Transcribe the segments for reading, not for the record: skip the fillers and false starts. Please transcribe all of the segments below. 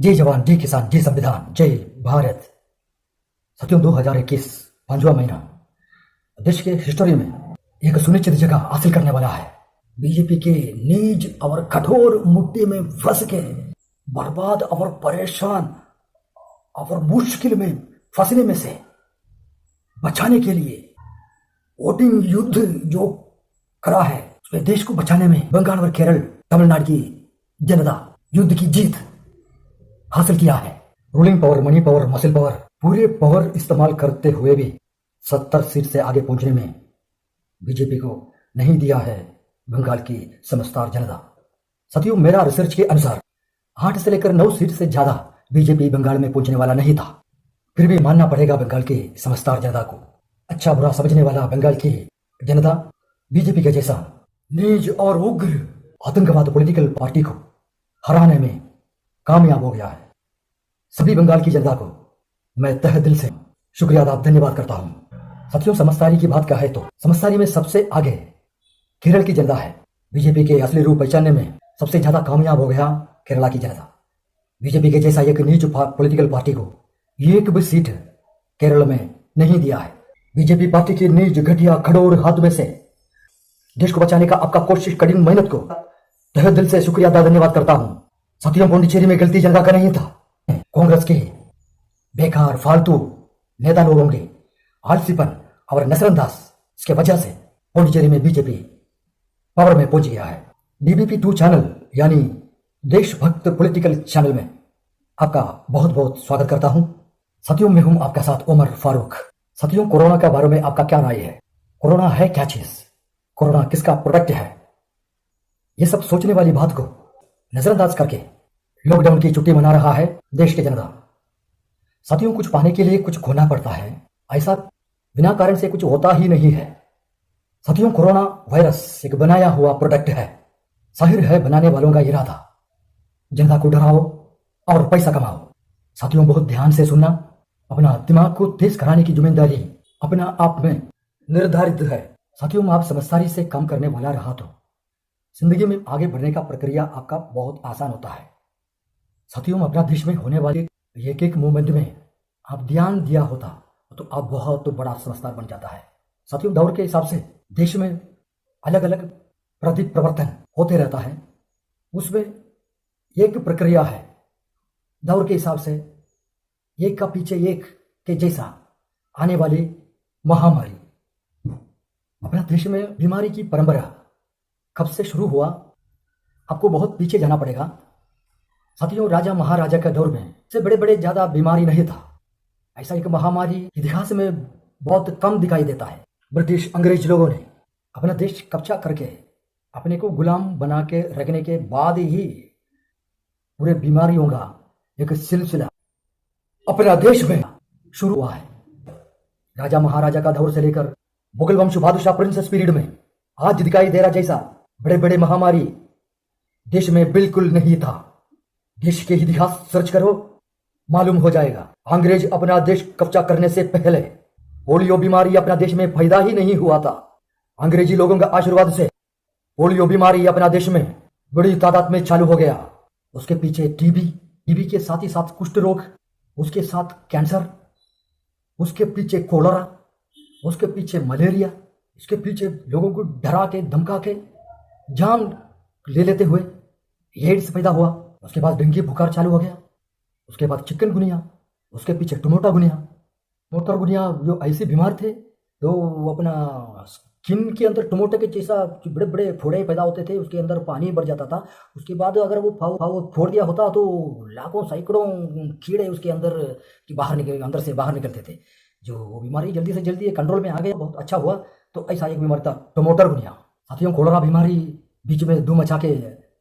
जय जवान, जय किसान, जय संविधान, जय भारत। साथियों, 2021 5वां महीना देश के हिस्टोरी में एक सुनिश्चित जगह हासिल करने वाला है। बीजेपी के नीच और कठोर मुट्ठी में फंस के बर्बाद और परेशान और मुश्किल में फंसने में से बचाने के लिए वोटिंग युद्ध जो करा है, उसमें देश को बचाने में बंगाल और केरल, तमिलनाडु की जनता युद्ध की जीत हासिल किया है। Ruling power, money power, muscle power, पूरे पावर इस्तेमाल करते हुए भी 70 सीट से आगे पहुंचने में बीजेपी को नहीं दिया है बंगाल की समझदार जनता। साथियों, मेरा रिसर्च के अनुसार 8 से लेकर 9 सीट से ज्यादा बीजेपी बंगाल में पहुंचने वाला नहीं था। फिर भी मानना पड़ेगा बंगाल की समझदार जनता को। अच्छा बुरा समझने वाला बंगाल की जनता बीजेपी के जैसा नीच और उग्र आतंकवाद पॉलिटिकल पार्टी को हराने में कामयाब हो गया है। सभी बंगाल की जनता को मैं तहे दिल से शुक्रिया अदा धन्यवाद करता हूं। साथियों, समझदारी की बात क्या है तो समझदारी में सबसे आगे केरल की जनता है। बीजेपी के असली रूप पहचानने में सबसे ज्यादा कामयाब हो गया केरला की जनता। बीजेपी के जैसा एक नीच पॉलिटिकल पार्टी को एक भी सीट केरल में नहीं दिया है। बीजेपी पार्टी की नीच घटिया खड़ोर हाथ में से देश को बचाने का आपका कोशिश, कठिन मेहनत को तहे दिल से शुक्रिया अदा धन्यवाद करता हूं। साथियों, पौंडीचेरी में गलती जनता का नहीं था, कांग्रेस के बेकार फालतू नेता लोगों के आलसीपन और नजरअंदाज इसके वजह से पौंडीचेरी में बीजेपी पावर में पहुंच गया है। DBP 2 चैनल यानी देशभक्त पॉलिटिकल चैनल में आपका बहुत बहुत स्वागत करता हूं। साथियों, मैं हूं आपका साथ उमर फारूक। साथियों, कोरोना के बारे में आपका क्या राय है? कोरोना है क्या चीज? कोरोना किसका प्रोडक्ट है? ये सब सोचने वाली बात को नजरअंदाज करके लॉकडाउन की छुट्टी मना रहा है देश के जनता। साथियों, कुछ पाने के लिए कुछ खोना पड़ता है, ऐसा बिना कारण से कुछ होता ही नहीं है। साथियों, कोरोना वायरस एक बनाया हुआ प्रोडक्ट है। जाहिर है बनाने वालों का इरादा जनता को डराओ और पैसा कमाओ। साथियों, बहुत ध्यान से सुनना। अपना दिमाग को तेज कराने की जिम्मेदारी अपना आप में निर्धारित है। साथियों, आप समझदारी से काम करने वाला रहा तो जिंदगी में आगे बढ़ने का प्रक्रिया आपका बहुत आसान होता है। साथियों, अपना देश में होने वाले एक एक मूवमेंट में आप ध्यान दिया होता तो आप बहुत बड़ा समझदार बन जाता है। साथियों, दौर के हिसाब से देश में अलग अलग परिवर्तन होते रहता है, उसमें एक प्रक्रिया है। दौर के हिसाब से एक का पीछे एक के जैसा आने वाली महामारी। अपना देश में बीमारी की परंपरा कब से शुरू हुआ, आपको बहुत पीछे जाना पड़ेगा। साथियों, राजा महाराजा के दौर में से बड़े बड़े ज्यादा बीमारी नहीं था। ऐसा एक महामारी इतिहास में बहुत कम दिखाई देता है। ब्रिटिश अंग्रेज लोगों ने अपना देश कब्जा करके अपने को गुलाम बना के रखने के बाद ही पूरे बीमारियों का एक सिलसिला अपना देश में शुरू हुआ है। राजा महाराजा का दौर से लेकर मुगल वंश बादशाह प्रिंसेस पीरियड में आज दिखाई दे रहा जैसा बड़े बड़े महामारी देश में बिल्कुल नहीं था। देश के इतिहास सर्च करो, मालूम हो जाएगा। अंग्रेज अपना देश कब्जा करने से पहले पोलियो बीमारी अपना देश में पैदा ही नहीं हुआ था। अंग्रेजी लोगों का आशीर्वाद से पोलियो बीमारी अपना देश में बड़ी तादाद में चालू हो गया। उसके पीछे टीबी के साथ ही साथ कुष्ठ रोग, उसके साथ कैंसर, उसके पीछे कोलेरा, उसके पीछे मलेरिया, इसके पीछे लोगों को डरा के धमका के जान ले लेते हुए एड्स पैदा हुआ। उसके बाद डेंगू बुखार चालू हो गया। उसके बाद चिकनगुनिया, उसके पीछे टमोटा गुनिया जो ऐसे बीमार थे तो अपना स्किन के अंदर टमोटे के जैसा बड़े बड़े फोड़े पैदा होते थे, उसके अंदर पानी भर जाता था। उसके बाद अगर वो फाव फोड़ दिया होता तो लाखों सैकड़ों कीड़े उसके अंदर अंदर से बाहर निकलते थे। जो वो बीमारी जल्दी से जल्दी कंट्रोल में आ गया, बहुत अच्छा हुआ। तो ऐसा एक बीमारी था टमोटर गुनिया। साथियों, कोलेरा बीमारी बीच में धूम मचा के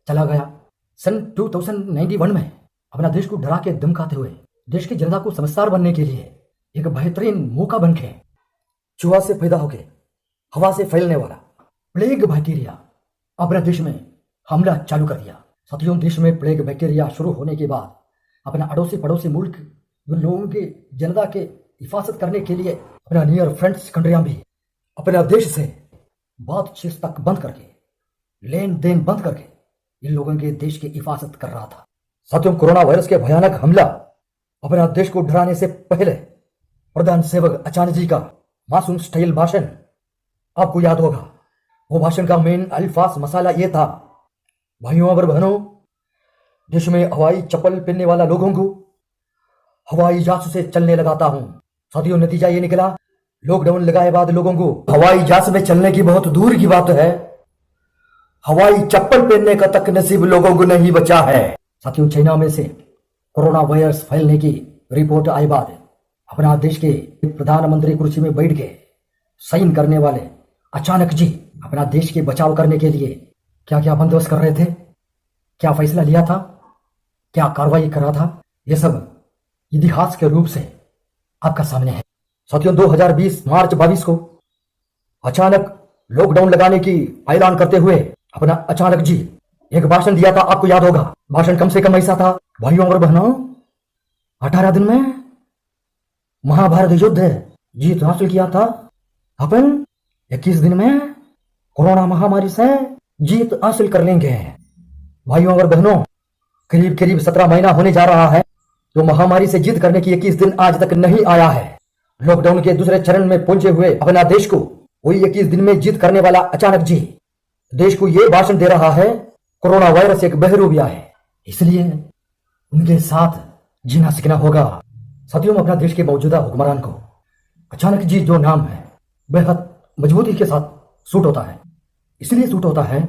चला गया। सन 2091 में अपना देश को डरा के धमकाते हुए देश की जनता को समझदार बनने के लिए एक बेहतरीन मौका बन के चूहा से पैदा होके हवा से फैलने वाला प्लेग बैक्टीरिया अपने देश में हमला चालू कर दिया। साथियों, देश में प्लेग बैक्टीरिया शुरू होने के बाद अपना अड़ोसी पड़ोसी मुल्क लोगों के जनता के हिफाजत करने के लिए अपना नियर फ्रेंड्स कंट्रियां भी अपना देश से बातचीत तक बंद करके, लेन देन बंद करके इन लोगों के देश की हिफाजत कर रहा था। साथियों, कोरोना वायरस के भयानक हमला अपना देश को डराने से पहले प्रधान सेवक अचानक जी का मासूम स्टाइल भाषण आपको याद होगा। वो भाषण का मेन अल्फाज मसाला ये था, भाइयों और बहनों, देश में हवाई चप्पल पहनने वाला लोगों को हवाई जहाज से चलने लगाता हूं। साथियों, नतीजा ये निकला, लॉकडाउन लगाए बाद लोगों को हवाई जहाज में चलने की बहुत दूर की बात है, हवाई चप्पल पहनने का तक नसीब लोगों को नहीं बचा है। साथियों, चाइना में से कोरोना वायरस फैलने की रिपोर्ट आए बाद अपना देश के प्रधानमंत्री कुर्सी में बैठ के साइन करने वाले अचानक जी अपना देश के बचाव करने के लिए क्या क्या बंदोबस्त कर रहे थे, क्या फैसला लिया था, क्या कार्रवाई करा था, ये सब इतिहास के रूप से आपका सामने है। साथियों, 2020 मार्च 22 को अचानक लॉकडाउन लगाने की ऐलान करते हुए अपना अचानक जी एक भाषण दिया था, आपको याद होगा। भाषण कम से कम ऐसा था, भाइयों और बहनों, 18 दिन में महाभारत युद्ध जीत हासिल किया था अपन, 21 दिन में कोरोना महामारी से जीत हासिल कर लेंगे। भाइयों और बहनों, करीब करीब 17 महीना होने जा रहा है तो महामारी से जीत करने की 21 दिन आज तक नहीं आया है। लॉकडाउन के दूसरे चरण में पहुंचे हुए अपना देश को वही 21 दिन में जीत करने वाला अचानक जी देश को यह भाषण दे रहा है, कोरोना वायरस एक बहरूपिया है, इसलिए उनके साथ जीना सीखना होगा। साथियों, में अपना देश के मौजूदा हुक्मरान को अचानक जी जो नाम है बेहद मजबूती के साथ सूट होता है। इसलिए सूट होता है,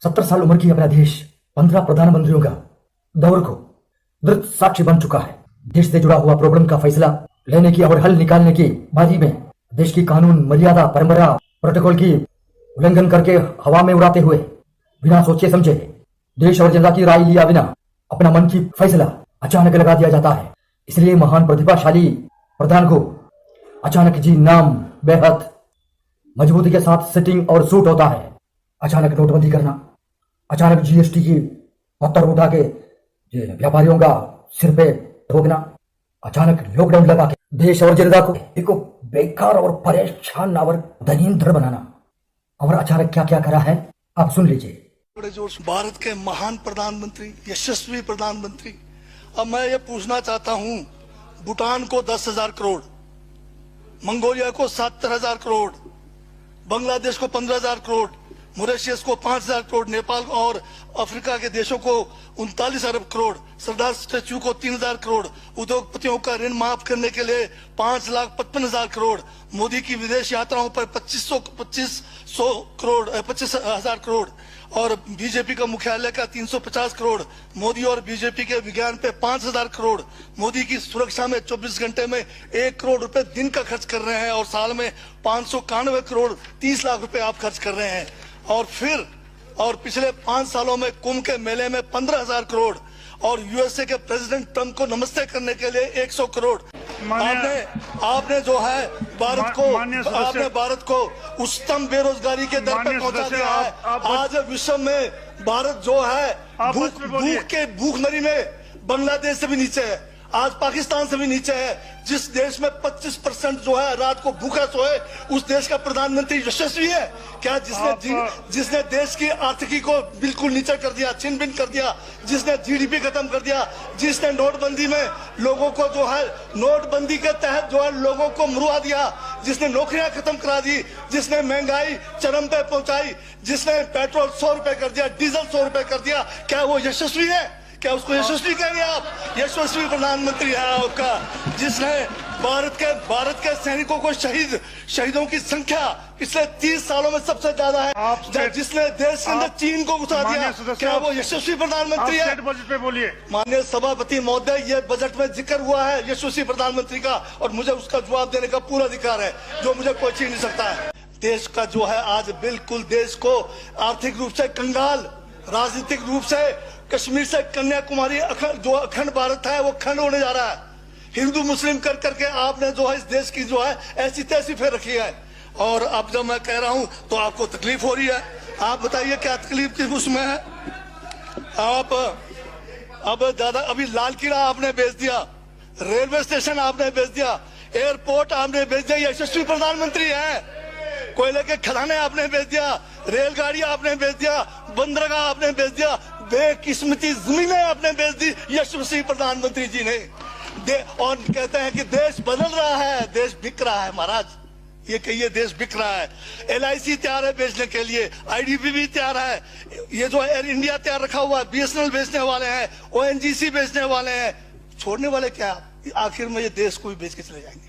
70 साल उम्र की अपना देश 15 प्रधानमंत्रियों का दौर को दृढ़ साक्षी बन चुका है। देश से जुड़ा हुआ प्रॉब्लम का फैसला लेने की और हल निकालने की बारी में देश की कानून, मर्यादा, परंपरा, प्रोटोकॉल की उल्लंघन करके हवा में उड़ाते हुए बिना सोचे समझे देश और जनता की राय लिया बिना अपना मन की फैसला अचानक लगा दिया जाता है। इसलिए महान प्रतिभाशाली प्रधान को अचानक जी नाम बेहद मजबूती के साथ सेटिंग और सूट होता है। अचानक नोटबंदी करना, अचानक जीएसटी की पत्थर उठा के व्यापारियों का सिर पे ठोकना, अचानक लॉकडाउन लगा के देश और जनता को देखो बेकार और परेशान और दरिद्र बनाना, और अचानक क्या क्या करा है आप सुन लीजिए। बड़े जोर से भारत के महान प्रधानमंत्री, यशस्वी प्रधानमंत्री, अब मैं ये पूछना चाहता हूं, भूटान को 10,000 करोड़, मंगोलिया को 70,000 करोड़, बांग्लादेश को 15,000 करोड़, मॉरिशस को 5,000 करोड़, नेपाल और अफ्रीका के देशों को 39 अरब करोड़, सरदार स्टैच्यू को 3,000 करोड़, उद्योगपतियों का ऋण माफ करने के लिए 5,55,000 करोड़, मोदी की विदेश यात्राओं पर 25,000 करोड़ और बीजेपी का मुख्यालय का 350 करोड़, मोदी और बीजेपी के विज्ञान पे 5,000 करोड़, मोदी की सुरक्षा में 24 घंटे में 1 करोड़ रुपए दिन का खर्च कर रहे हैं और साल में 591 करोड़ 30 लाख रुपए आप खर्च कर रहे हैं। और पिछले 5 सालों में कुंभ के मेले में 15,000 करोड़ और यूएसए के प्रेसिडेंट ट्रंप को नमस्ते करने के लिए 100 करोड़। आपने जो है भारत को उच्चतम बेरोजगारी के दर पर पहुंचा दिया है। आज विश्व में भारत जो है भूखमरी में बांग्लादेश से भी नीचे है, आज पाकिस्तान से भी नीचे है। जिस देश में 25% जो है रात को भूखा सोए, उस देश का प्रधानमंत्री यशस्वी है क्या? जिसने देश की आर्थिकी को बिल्कुल नीचे कर दिया, छिन भिन कर दिया, जिसने जीडीपी खत्म कर दिया, जिसने नोटबंदी में लोगों को जो है नोटबंदी के तहत जो है लोगों को मरवा दिया, जिसने नौकरियां खत्म करा दी, जिसने महंगाई चरम पे पहुंचाई, जिसने पेट्रोल 100 रुपए कर दिया, डीजल 100 रुपए कर दिया, क्या वो यशस्वी है? क्या उसको यशस्वी कहेंगे आप? यशस्वी प्रधानमंत्री है आपका, जिसने भारत के सैनिकों को शहीदों की संख्या पिछले 30 सालों में सबसे ज्यादा है, जिसने देश के अंदर चीन को घुसा दिया, क्या वो यशस्वी प्रधानमंत्री है? बजट पे बोलिए। माननीय सभापति महोदय, ये बजट में जिक्र हुआ है यशस्वी प्रधानमंत्री का और मुझे उसका जवाब देने का पूरा अधिकार है, जो मुझे कोई छीन नहीं सकता है। देश का जो है आज बिल्कुल देश को आर्थिक रूप से कंगाल, राजनीतिक रूप से कश्मीर से कन्याकुमारी जो अखंड भारत है वो खंड होने जा रहा है। हिंदू मुस्लिम कर करके आपने जो है इस देश की जो है ऐसी तैसी फेर रखी है। और अब जब मैं कह रहा हूं तो आपको तकलीफ हो रही है। आप बताइए क्या तकलीफ किस उसमें है? आप अब ज्यादा अभी लाल किला आपने बेच दिया, रेलवे स्टेशन आपने बेच दिया, एयरपोर्ट आपने बेच दिया, यशस्वी प्रधानमंत्री है। कोयले के खदाने आपने बेच दिया, रेलगाड़ी आपने बेच दिया, बंदरगाह आपने बेच दिया, बेकिस्मती जमीनें आपने बेच दी यशस्वी प्रधानमंत्री जी ने। और कहते हैं कि देश बदल रहा है, देश बिक रहा है। महाराज ये कहिए देश बिक रहा है। LIC तैयार है बेचने के लिए, IDB भी तैयार है, ये जो एयर इंडिया तैयार रखा हुआ है, BSNL बेचने वाले हैं, ONGC बेचने वाले हैं। छोड़ने वाले क्या? आखिर में ये देश को भी बेच के चले जाएंगे।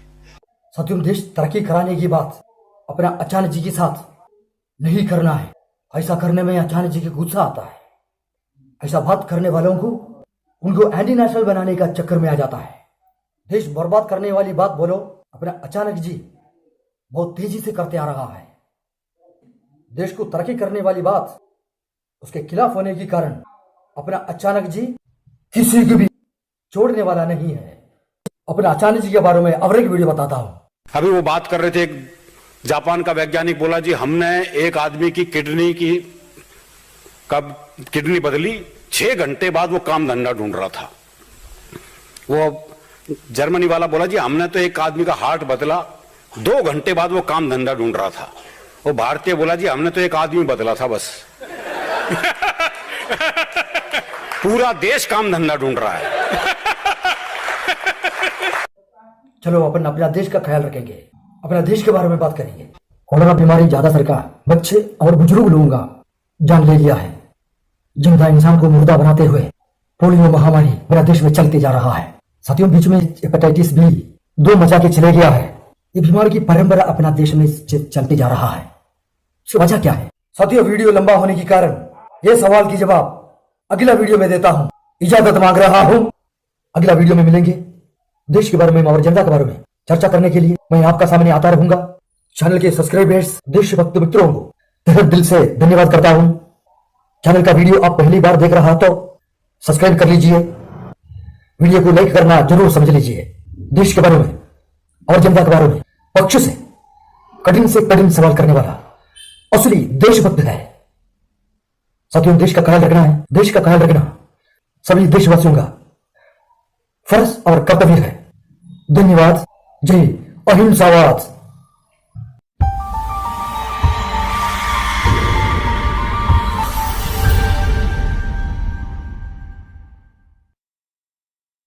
साथियों, देश तरक्की कराने की बात अपना अचानक जी के साथ नहीं करना है। ऐसा करने में अचानक जी के गुस्सा आता है। ऐसा बात करने वालों को उनको एंटी नेशनल बनाने का चक्कर में आ जाता है। देश बर्बाद करने वाली बात बोलो, अपना अचानक जी बहुत तेजी से करते आ रहा है। देश को तरक्की करने वाली बात उसके खिलाफ होने के कारण अपना अचानक जी किसी को भी छोड़ने वाला नहीं है। अपना अचानक जी के बारे में और एक वीडियो बताता हूं। अभी वो बात कर रहे थे, एक जापान का वैज्ञानिक बोला जी हमने एक आदमी की किडनी बदली, 6 घंटे बाद वो काम धंधा ढूंढ रहा था। वो जर्मनी वाला बोला जी हमने तो एक आदमी का हार्ट बदला, 2 घंटे बाद वो काम धंधा ढूंढ रहा था। वो भारतीय बोला जी हमने तो एक आदमी बदला था बस। पूरा देश काम धंधा ढूंढ रहा है। चलो अपन अपना देश का ख्याल रखेंगे, अपना देश के बारे में बात करेंगे। कोरोना बीमारी ज्यादातर का बच्चे और बुजुर्ग लोगों का जान ले लिया है। जिंदा इंसान को मुर्दा बनाते हुए पोलियो महामारी पूरा देश में चलते जा रहा है। साथियों, बीच में हेपेटाइटिस B 2 मचा के चले गया है। ये बीमारी की परंपरा अपना देश में चलते जा रहा है। इसकी वजह क्या है? साथियों, वीडियो लंबा होने के कारण ये सवाल की जवाब अगला वीडियो में देता हूं। इजाजत मांग रहा हूं। अगला वीडियो में मिलेंगे। देश के बारे में और जनता के बारे में चर्चा करने के लिए मैं आपका सामने आता रहूंगा। चैनल के सब्सक्राइबर्स, देशभक्त मित्रों को तहे दिल से धन्यवाद करता हूं। चैनल का वीडियो आप पहली बार देख रहा तो सब्सक्राइब कर लीजिए। वीडियो को लाइक करना जरूर समझ लीजिए। देश के बारे में और जनता के बारे में पक्ष से कठिन सवाल करने वाला असली देशभक्त है। साथियों, देश का ख्याल रखना है। देश का ख्याल रखना सभी देशवासियों का फर्ज और कर्तव्य है। धन्यवाद। जय अहिंसावाद।